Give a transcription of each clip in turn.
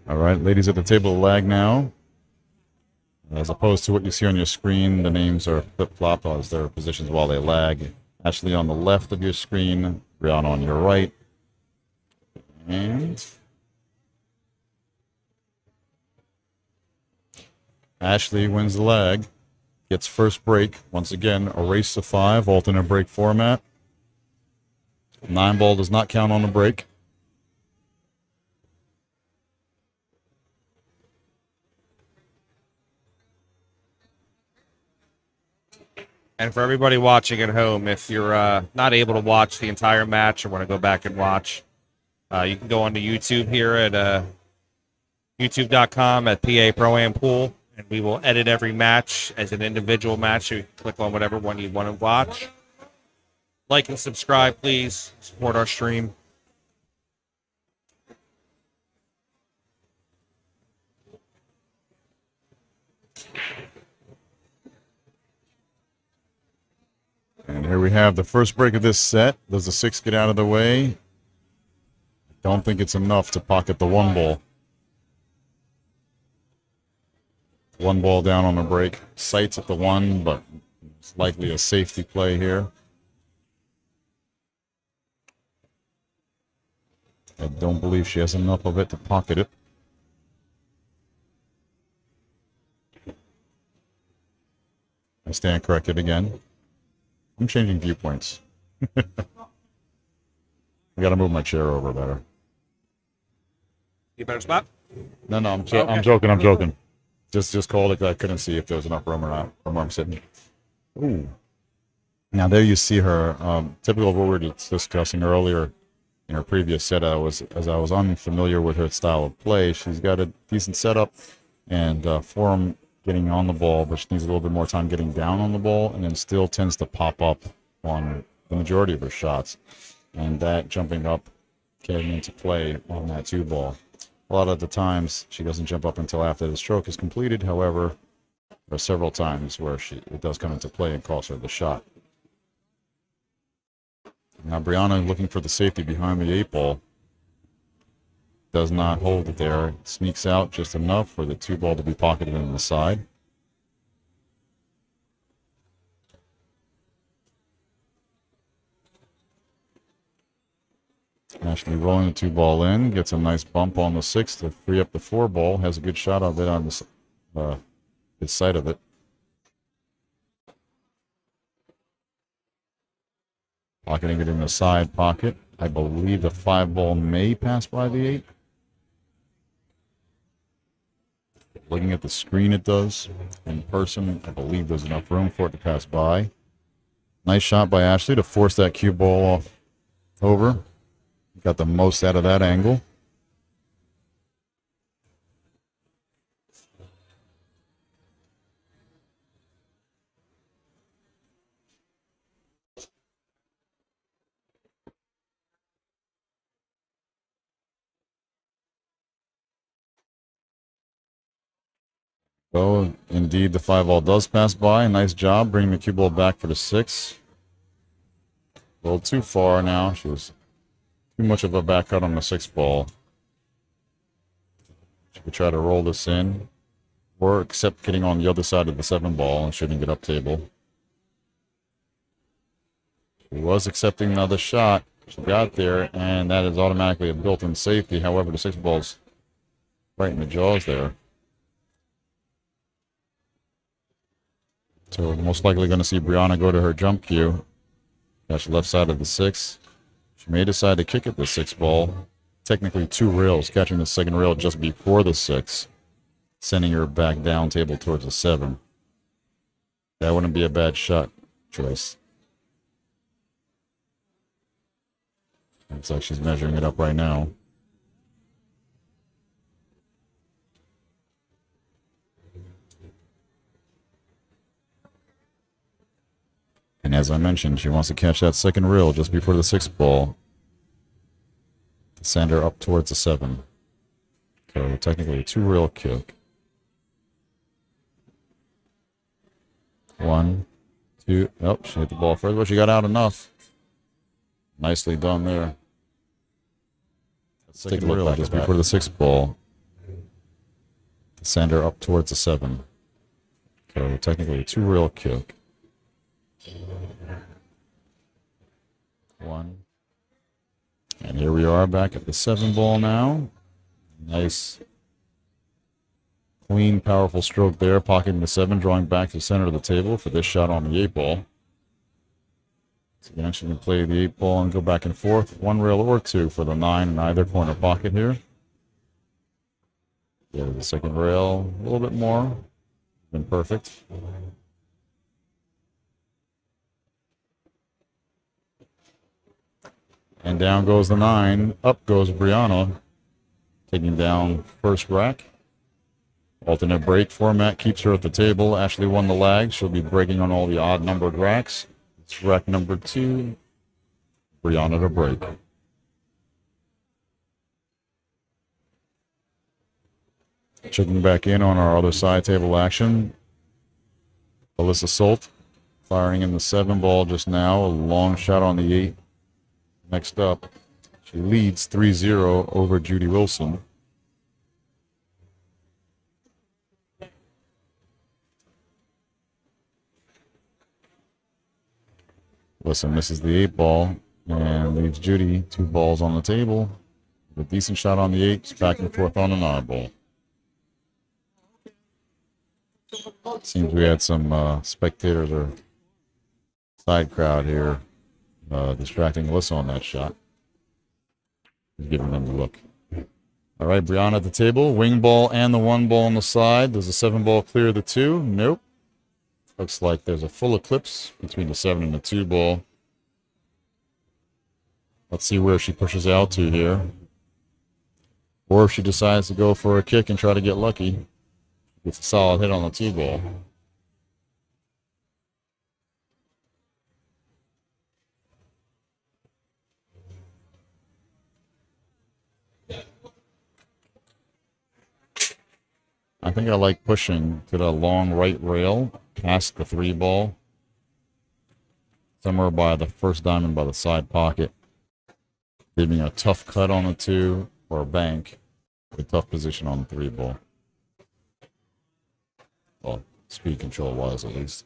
All right, ladies at the table lag now. As opposed to what you see on your screen, the names are flip-flop as their positions while they lag. Ashley on the left of your screen, Briana on your right. And Ashley wins the lag, gets first break. Once again, a race to 5, alternate break format. 9-ball does not count on the break. And for everybody watching at home, if you're not able to watch the entire match or want to go back and watch, you can go onto YouTube here at youtube.com at PA Pro Am Pool, and we will edit every match as an individual match. So you can click on whatever one you want to watch. Like and subscribe, please. Support our stream. And here we have the first break of this set. Does the 6 get out of the way? Don't think it's enough to pocket the 1-ball. 1-ball down on the break. Sights at the 1, but it's likely a safety play here. I don't believe she has enough of it to pocket it. I stand corrected again. I'm changing viewpoints. I gotta move my chair over better. You better spot? No, I'm joking. Just called it because I couldn't see if there was enough room or not from where I'm sitting. Ooh. Now there you see her. Typical of what we were discussing earlier in her previous set. As I was unfamiliar with her style of play. She's got a decent setup and form getting on the ball, but she needs a little bit more time getting down on the ball, and then still tends to pop up on the majority of her shots. And that jumping up came into play on that 2-ball. A lot of the times she doesn't jump up until after the stroke is completed. However, there are several times where it does come into play and costs her the shot. Now Briana looking for the safety behind the 8-ball. Does not hold it there. It sneaks out just enough for the 2-ball to be pocketed on the side. Ashley rolling the 2-ball in, gets a nice bump on the 6 to free up the 4-ball. Has a good shot of it on the side of it. Pocketing it in the side pocket. I believe the 5-ball may pass by the 8. Looking at the screen, it does. In person, I believe there's enough room for it to pass by. Nice shot by Ashley to force that cue ball off over. Got the most out of that angle. So, indeed, the 5-ball does pass by. Nice job bringing the cue ball back for the 6. A little too far now. She was too much of a back cut on the 6-ball. She could try to roll this in, or accept getting on the other side of the 7-ball and shooting it up table. She was accepting another shot. She got there, and that is automatically a built-in safety. However, the 6-ball's right in the jaws there. So most likely going to see Briana go to her jump cue. Catch the left side of the 6. She may decide to kick at the 6-ball. Technically 2 rails, catching the second rail just before the 6, sending her back down table towards the 7. That wouldn't be a bad shot choice. Looks like she's measuring it up right now. And as I mentioned, she wants to catch that second rail just before the 6-ball. Send her up towards the 7. So technically a 2-rail kick. 1, 2. Oh, she hit the ball further, but she got out enough. Nicely done there. Let's take a look back just before the 6th ball. Send her up towards the 7. So technically a 2-rail kick. 1. And here we are back at the 7 ball now. Nice, clean, powerful stroke there, pocketing the 7, drawing back to the center of the table for this shot on the 8 ball. So again, she can play the 8 ball and go back and forth, 1 rail or 2 for the 9 in either corner pocket here. Go to the second rail a little bit more. Been perfect. And down goes the 9. Up goes Briana, taking down first rack. Alternate break format keeps her at the table. Ashley won the lag. She'll be breaking on all the odd numbered racks. It's rack number 2. Briana to break. Checking back in on our other side table action. Alyssa Solt firing in the 7 ball just now. A long shot on the 8. Next up, she leads 3-0 over Judy Wilson. Alyssa misses the 8 ball and leaves Judy 2 balls on the table. A decent shot on the 8, back and forth on the 9 ball. Seems we had some spectators or side crowd here distracting Alyssa on that shot. Giving them the look. All right, Briana at the table. Wing ball and the 1 ball on the side. Does the 7 ball clear the 2? Nope. Looks like there's a full eclipse between the 7 and the 2 ball. Let's see where she pushes out to here. Or if she decides to go for a kick and try to get lucky. Gets a solid hit on the 2 ball. I think I like pushing to the long right rail past the 3 ball. Somewhere by the first diamond by the side pocket. Giving a tough cut on the 2 or a bank. A tough position on the 3 ball. Well, speed control wise at least.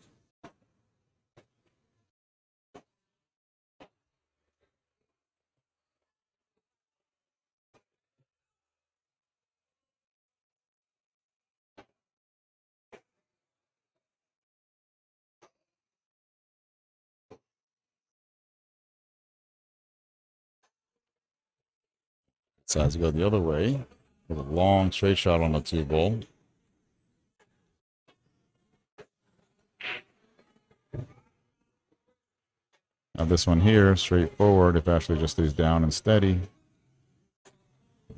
Decides to go the other way with a long straight shot on the 2 ball. Now this one here, straightforward, if Ashley just stays down and steady.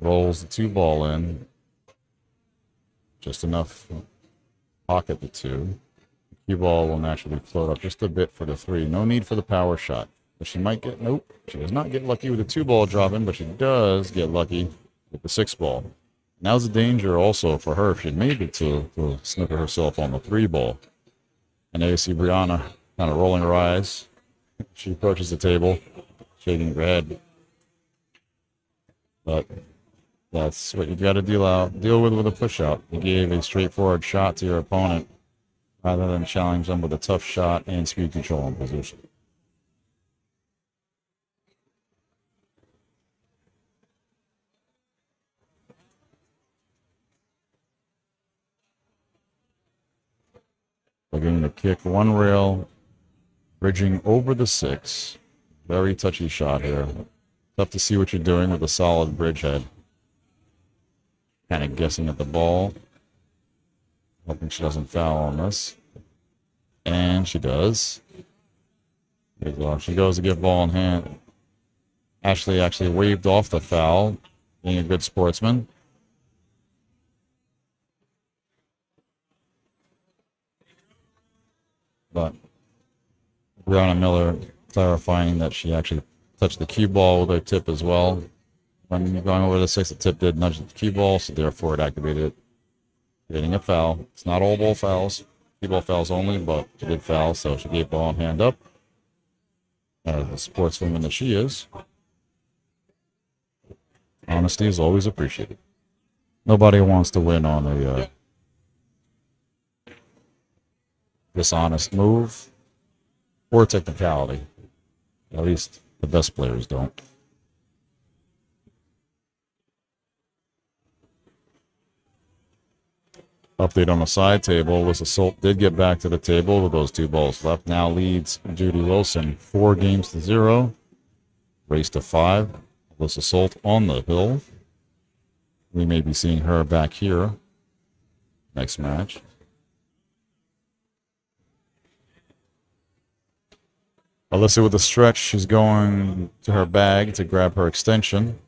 Rolls the 2 ball in. Just enough to pocket the 2. The cue ball will naturally float up just a bit for the 3. No need for the power shot. But she might get, nope, she does not get lucky with the 2 ball dropping, but she does get lucky with the 6 ball. Now's the danger also for her if she made it to snooker herself on the 3 ball. And there you see Briana kind of rolling her eyes. She approaches the table, shaking her head. But that's what you got to deal with a push out. You gave a straightforward shot to your opponent rather than challenge them with a tough shot and speed control in position. Looking to kick 1 rail, bridging over the 6. Very touchy shot here. Tough to see what you're doing with a solid bridge head. Kind of guessing at the ball. Hoping she doesn't foul on this. And she does. She goes to get ball in hand. Ashley actually waved off the foul, being a good sportsman. But Briana Miller clarifying that she actually touched the cue ball with her tip as well. When going over the 6, the tip did nudge the cue ball, so therefore it activated it, getting a foul. It's not all ball fouls, cue ball fouls only, but she did foul, so she gave ball in hand up. As the sportswoman that she is, honesty is always appreciated. Nobody wants to win on a dishonest move or technicality. At least the best players don't. Update on the side table. Alyssa Solt did get back to the table with those 2 balls left. Now leads Judy Wilson 4-0. Race to 5. Alyssa Solt on the hill. We may be seeing her back here next match. Alyssa with the stretch. She's going to her bag to grab her extension.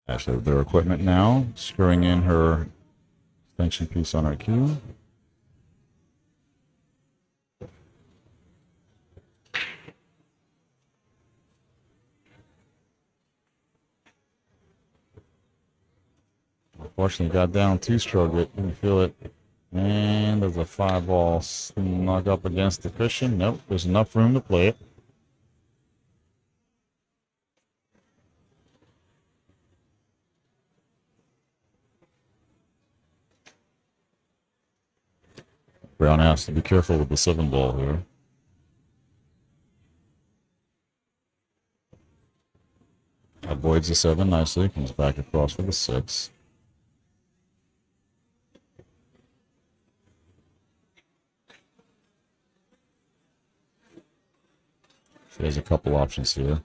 Actually, with their equipment now, screwing in her extension piece on her cue. Unfortunately, got down 2-stroke it. Didn't feel it. And there's a 5-ball snug up against the cushion. Nope, there's enough room to play it. Brown has to be careful with the 7-ball here. Avoids the 7 nicely. Comes back across for the 6. She has a couple options here.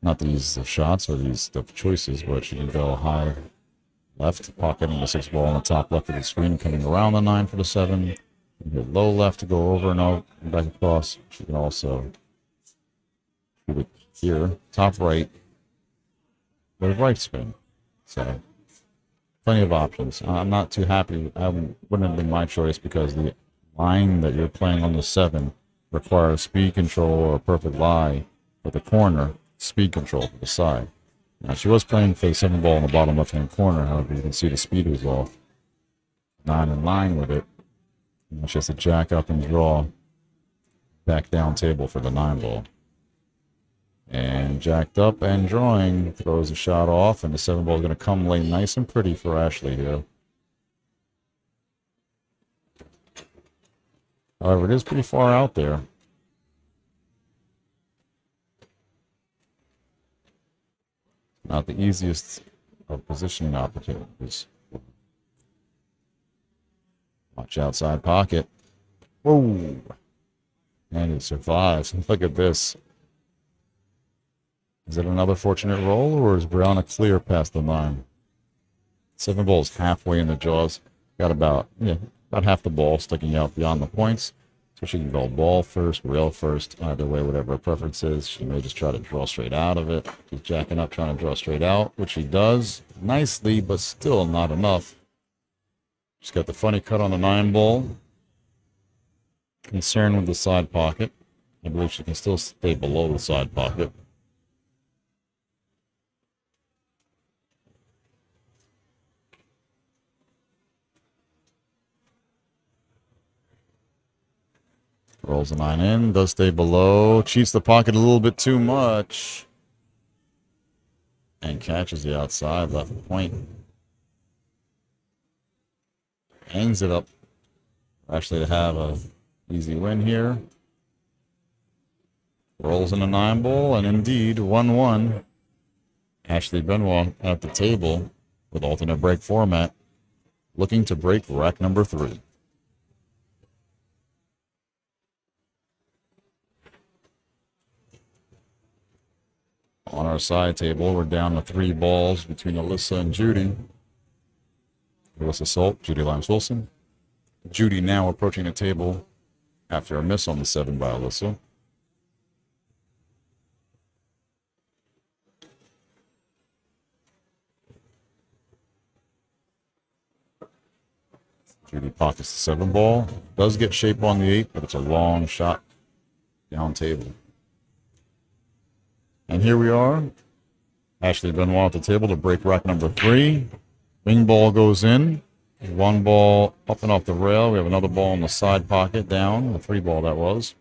Not the easiest of shots or these of choices, but she can go high left, pocketing the 6-ball on the top left of the screen, coming around the 9 for the 7. Hit low left to go over and out and back across. She can also shoot it here, top right, with a right spin. So, plenty of options. I'm not too happy. I wouldn't have been my choice because the line that you're playing on the 7 requires speed control or a perfect lie for the corner, speed control for the side. Now, she was playing for the 7-ball in the bottom left-hand corner. However, you can see the speed was off. 9 in line with it. Now she has to jack up and draw back down table for the 9-ball. And jacked up and drawing, throws a shot off, and the 7-ball is going to come late nice and pretty for Ashley here. However, it is pretty far out there. Not the easiest of positioning opportunities. Watch outside pocket. Whoa! And it survives. Look at this. Is it another fortunate roll, or is Briana clear past the 9? 7-ball is halfway in the jaws. Got about half the ball sticking out beyond the points. So she can go ball first, rail first, either way, whatever her preference is. She may just try to draw straight out of it. She's jacking up, trying to draw straight out, which she does nicely, but still not enough. She's got the funny cut on the 9-ball. Concerned with the side pocket. I believe she can still stay below the side pocket. Rolls the 9 in, does stay below, cheats the pocket a little bit too much, and catches the outside left point. Hangs it up. Actually, to have a easy win here. Rolls in a 9-ball, and indeed, 1-1. Ashley Benoit at the table with alternate break format, looking to break rack number 3. On our side table, we're down to 3 balls between Alyssa and Judy. Alyssa Solt, Judy Limes-Wilson. Judy now approaching the table after a miss on the 7 by Alyssa. Judy pockets the 7 ball. Does get shape on the 8, but it's a long shot down table. And here we are. Ashley Benoit at the table to break rack number 3. Wing ball goes in. 1 ball up and off the rail. We have another ball in the side pocket down. The 3 ball that was.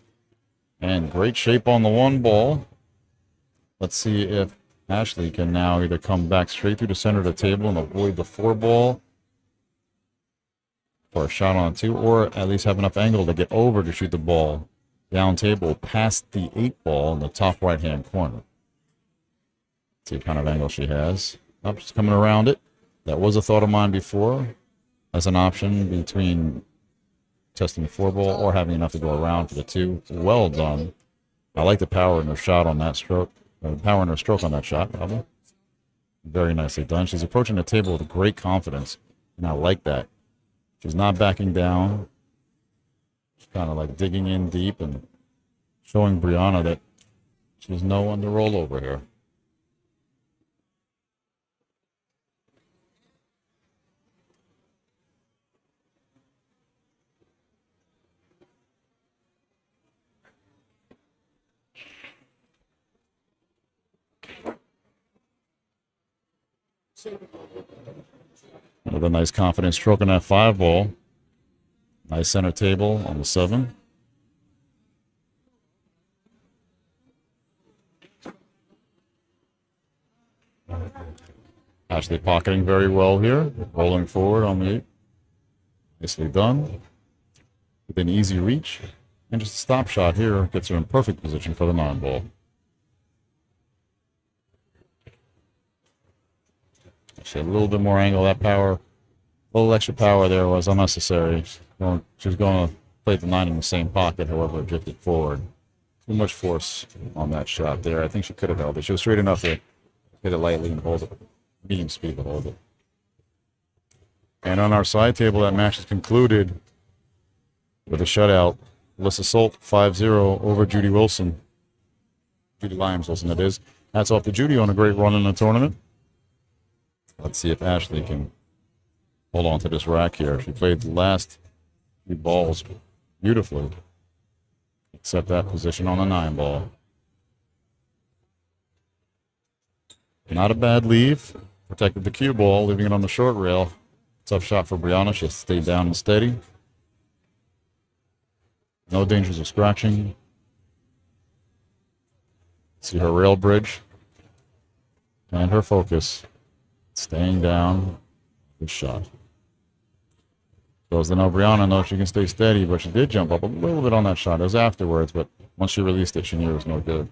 And great shape on the 1 ball. Let's see if Ashley can now either come back straight through the center of the table and avoid the 4 ball for a shot on a 2, or at least have enough angle to get over to shoot the ball down table past the 8 ball in the top right-hand corner. See what kind of angle she has. Up, she's coming around it. That was a thought of mine before as an option between testing the 4 ball or having enough to go around for the 2. Well done. I like the power in her shot on that stroke. Power in her stroke on that shot, probably. Very nicely done. She's approaching the table with great confidence, and I like that. She's not backing down. She's kind of like digging in deep and showing Briana that she's no one to roll over here. Another nice confident stroke on that 5 ball. Nice center table on the 7. Ashley pocketing very well here. Rolling forward on the 8. Nicely done. With an easy reach. And just a stop shot here gets her in perfect position for the 9 ball. She had a little bit more angle. That power, a little extra power there was unnecessary. She was going to play the 9 in the same pocket, however, it drifted forward. Too much force on that shot there. I think she could have held it. She was straight enough to hit it lightly and hold it. Medium speed to hold it. And on our side table, that match is concluded with a shutout. Alyssa Solt 5-0 over Judy Wilson. Judy Lyons Wilson, that is. Hats off to Judy on a great run in the tournament. Let's see if Ashley can hold on to this rack here. She played the last few balls beautifully, except that position on the 9 ball. Not a bad leave. Protected the cue ball, leaving it on the short rail. Tough shot for Briana. She has to stay down and steady. No dangers of scratching. See her rail bridge and her focus. Staying down. Good shot. Goes to now Briana knows she can stay steady, but she did jump up a little bit on that shot. It was afterwards, but once she released it, she knew it was no good.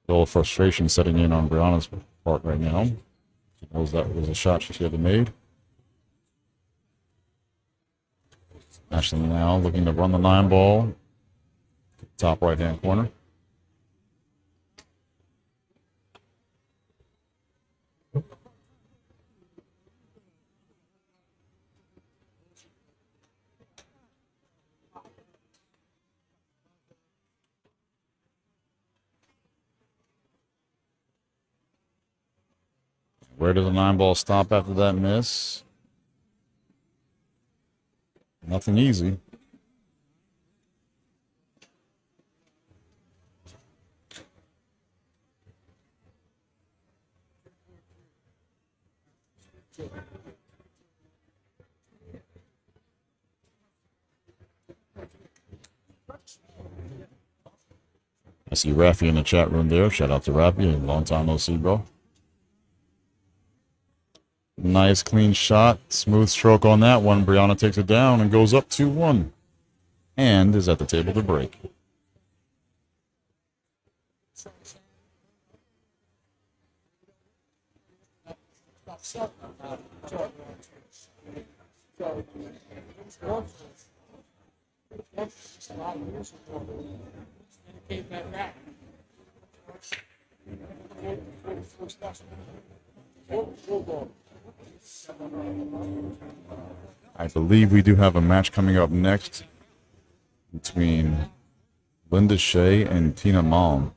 A little frustration setting in on Briana's part right now. She knows that was a shot she should have made. Ashley now looking to run the 9 ball. Top right-hand corner. Where does the 9 ball stop after that miss? Nothing easy. I see Rafi in the chat room there. Shout out to Rafi. Long time no see, bro. Nice clean shot. Smooth stroke on that one. Briana takes it down and goes up 2-1. And is at the table to break. I believe we do have a match coming up next between Linda Shea and Tina Malm.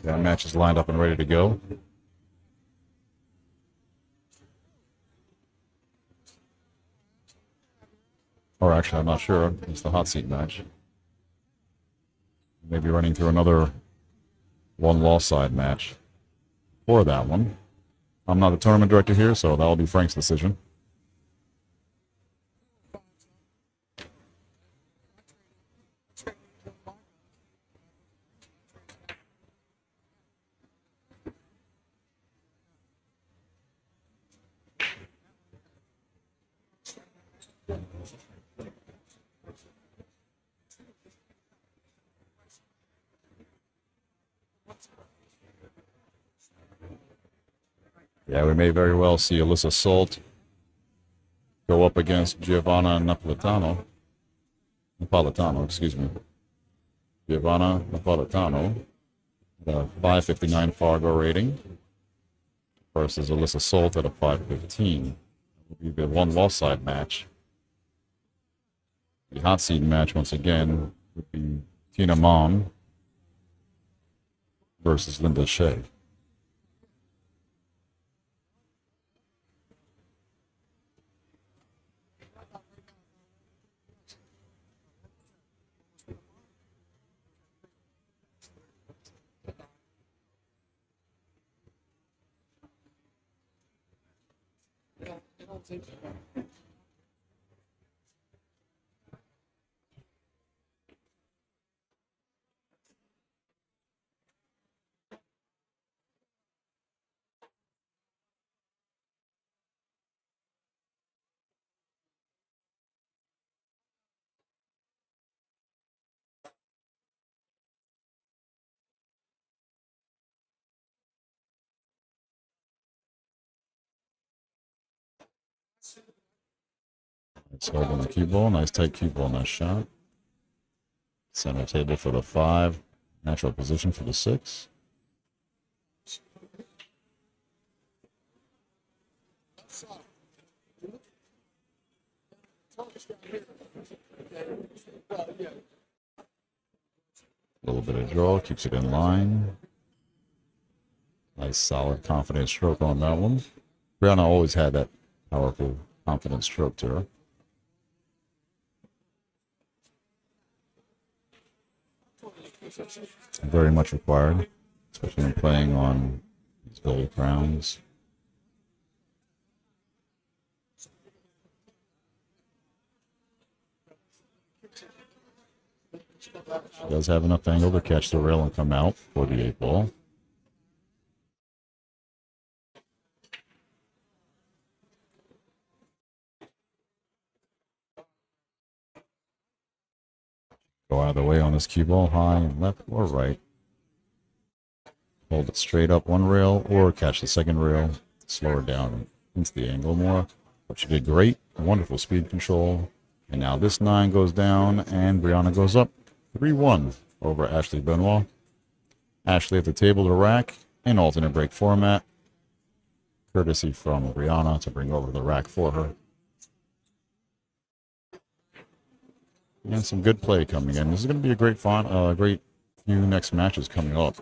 That match is lined up and ready to go. Or actually, I'm not sure. It's the hot seat match. Maybe running through another one-loss side match for that one. I'm not the tournament director here, so that'll be Frank's decision. Yeah, we may very well see Alyssa Salt go up against Giovanna Napolitano. Excuse me. Giovanna Napolitano, the 559 Fargo rating, versus Alyssa Salt at a 515. It will be the one-loss side match. The hot seat match, once again, would be Tina Mom versus Linda Shea. Let's hold on the cue ball. Nice tight cue ball. Nice shot. Center table for the 5. Natural position for the 6. A little bit of draw. Keeps it in line. Nice, solid, confident stroke on that one. Briana always had that powerful, confident stroke to her. Very much required, especially when playing on these gold crowns. She does have enough angle to catch the rail and come out for the 8 ball. Go out of the way on this cue ball, high and left or right. Hold it straight up one rail or catch the second rail. Slow her down into the angle more. But she did great. Wonderful speed control. And now this 9 goes down and Briana goes up 3-1 over Ashley Benoit. Ashley at the table to rack in alternate break format. Courtesy from Briana to bring over the rack for her. And some good play coming in. This is going to be a great great few next matches coming up.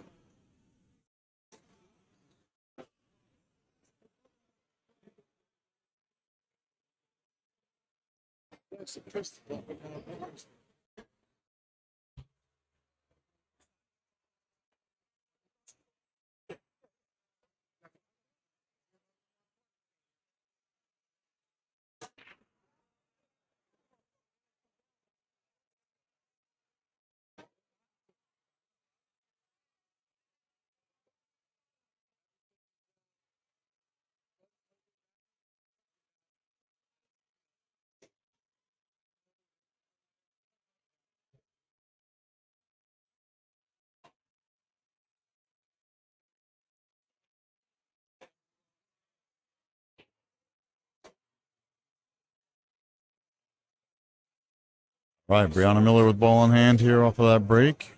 Right, Briana Miller with ball in hand here off of that break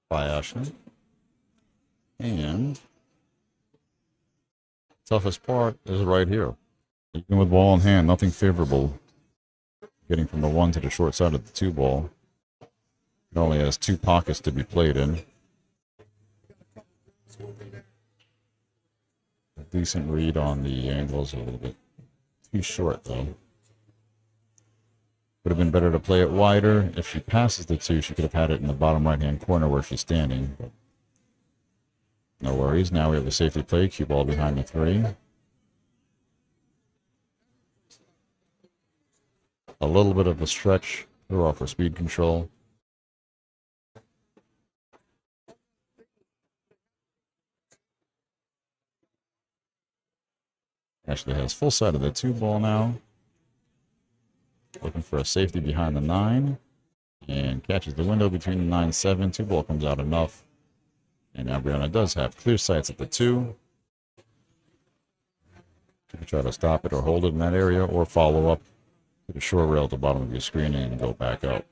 by Ashley. And toughest part is right here. Even with ball in hand, nothing favorable. Getting from the 1 to the short side of the 2 ball. It only has 2 pockets to be played in. A decent read on the angles, a little bit too short though. Would have been better to play it wider. If she passes the 2, she could have had it in the bottom right-hand corner where she's standing. But no worries. Now we have a safety play. Cue ball behind the 3. A little bit of a stretch. Throw off for speed control. Actually has full side of the 2 ball now. Looking for a safety behind the 9. And catches the window between the 9-7. 2 ball comes out enough. And now Briana does have clear sights at the 2. You can try to stop it or hold it in that area, or follow up to the short rail at the bottom of your screen and go back up.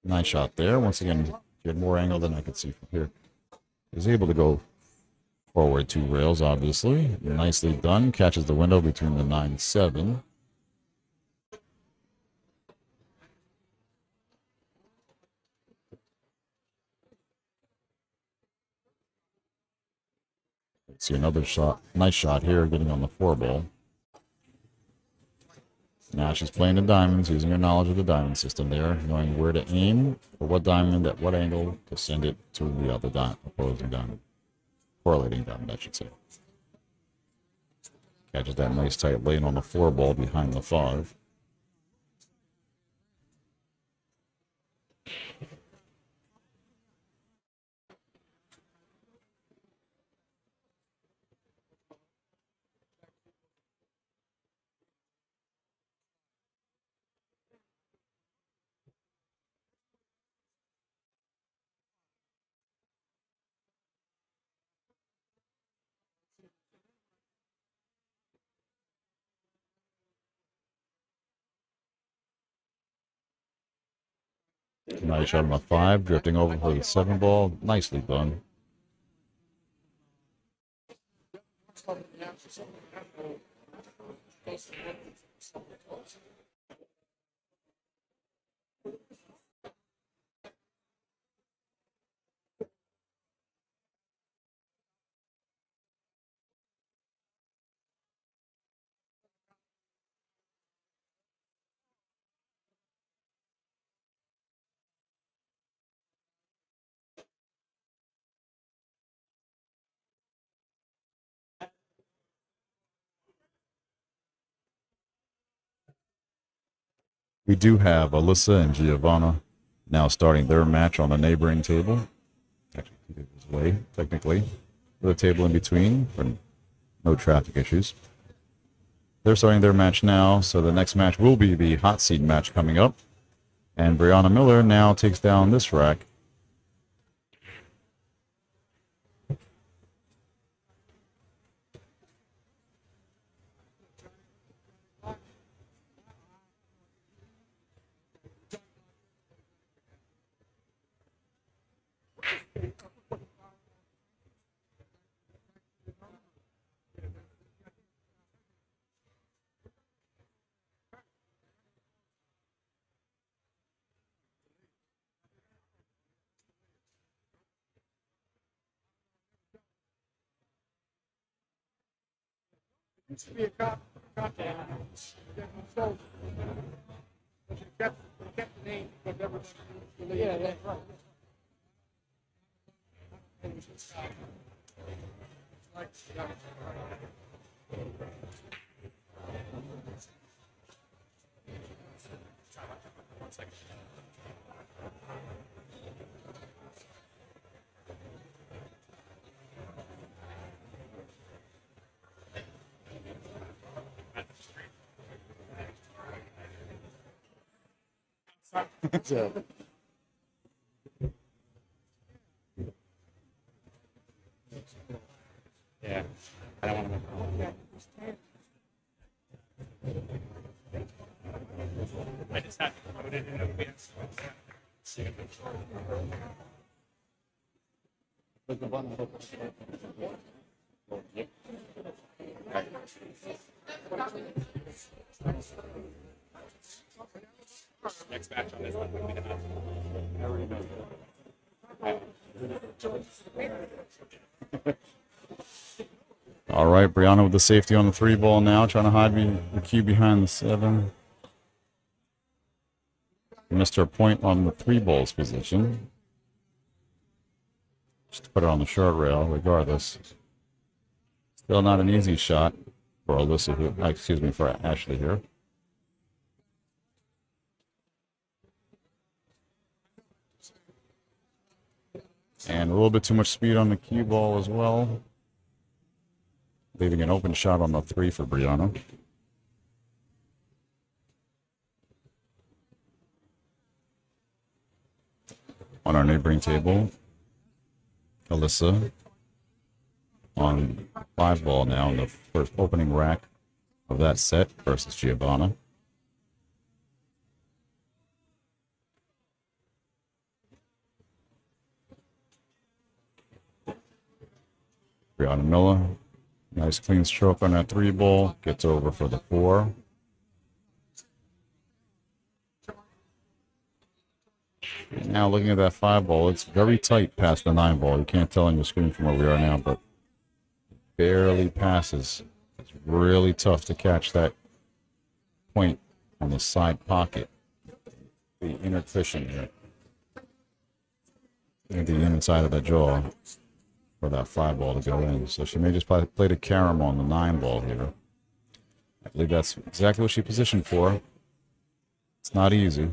Nice shot there. Once again, he had more angle than I could see from here. He was able to go forward 2 rails, obviously. Nicely done. Catches the window between the 9-7. Let's see another shot. Nice shot here, getting on the 4 ball. Now she's playing the diamonds, using her knowledge of the diamond system there, knowing where to aim, for what diamond, at what angle, to send it to the other opposing diamond. Correlating diamond, I should say. Catches that nice tight lane on the 4 ball behind the 5. Nice shot on the 5, drifting over for the 7 ball. Nicely done. We do have Alyssa and Giovanna now starting their match on a neighboring table. Actually, it was way, technically, with a table in between for no traffic issues. They're starting their match now, so the next match will be the hot seat match coming up. And Briana Miller now takes down this rack. Used to be a cop contact. So they kept the name, but never. Yeah, that's right. It was just, like, one second. So. Yeah, I don't want to. I just had to put it in advance. Next match on this one would be the All right, Briana with the safety on the 3-ball now, trying to hide the cue behind the 7. Missed her point on the 3-ball's position. Just put it on the short rail, regardless. Still not an easy shot for Alyssa here. Excuse me, for Ashley here. And a little bit too much speed on the cue ball as well. Leaving an open shot on the 3 for Briana. On our neighboring table, Alyssa on 5-ball now in the first opening rack of that set versus Giovanna. Briana Miller, nice clean stroke on that 3-ball, gets over for the 4. And now looking at that 5-ball, it's very tight past the 9-ball. You can't tell on your screen from where we are now, but barely passes. It's really tough to catch that point on the side pocket. The inner cushion here. Near the inside of the jaw for that 5-ball to go in. So she may just play the carom on the 9-ball here. I believe that's exactly what she positioned for. It's not easy.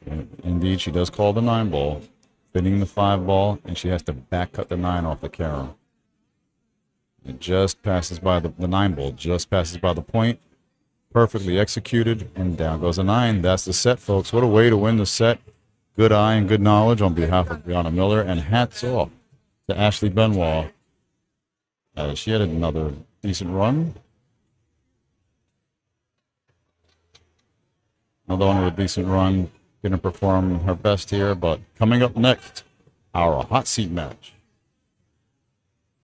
And indeed, she does call the 9-ball, fitting the 5-ball, and she has to back cut the 9 off the carom. It just passes by the 9-ball, just passes by the point. Perfectly executed, and down goes a 9. That's the set, folks. What a way to win the set. Good eye and good knowledge on behalf of Briana Miller, and hats off to Ashley Benoit. She had another decent run. Another one with a decent run. Going to perform her best here, but coming up next, our hot seat match.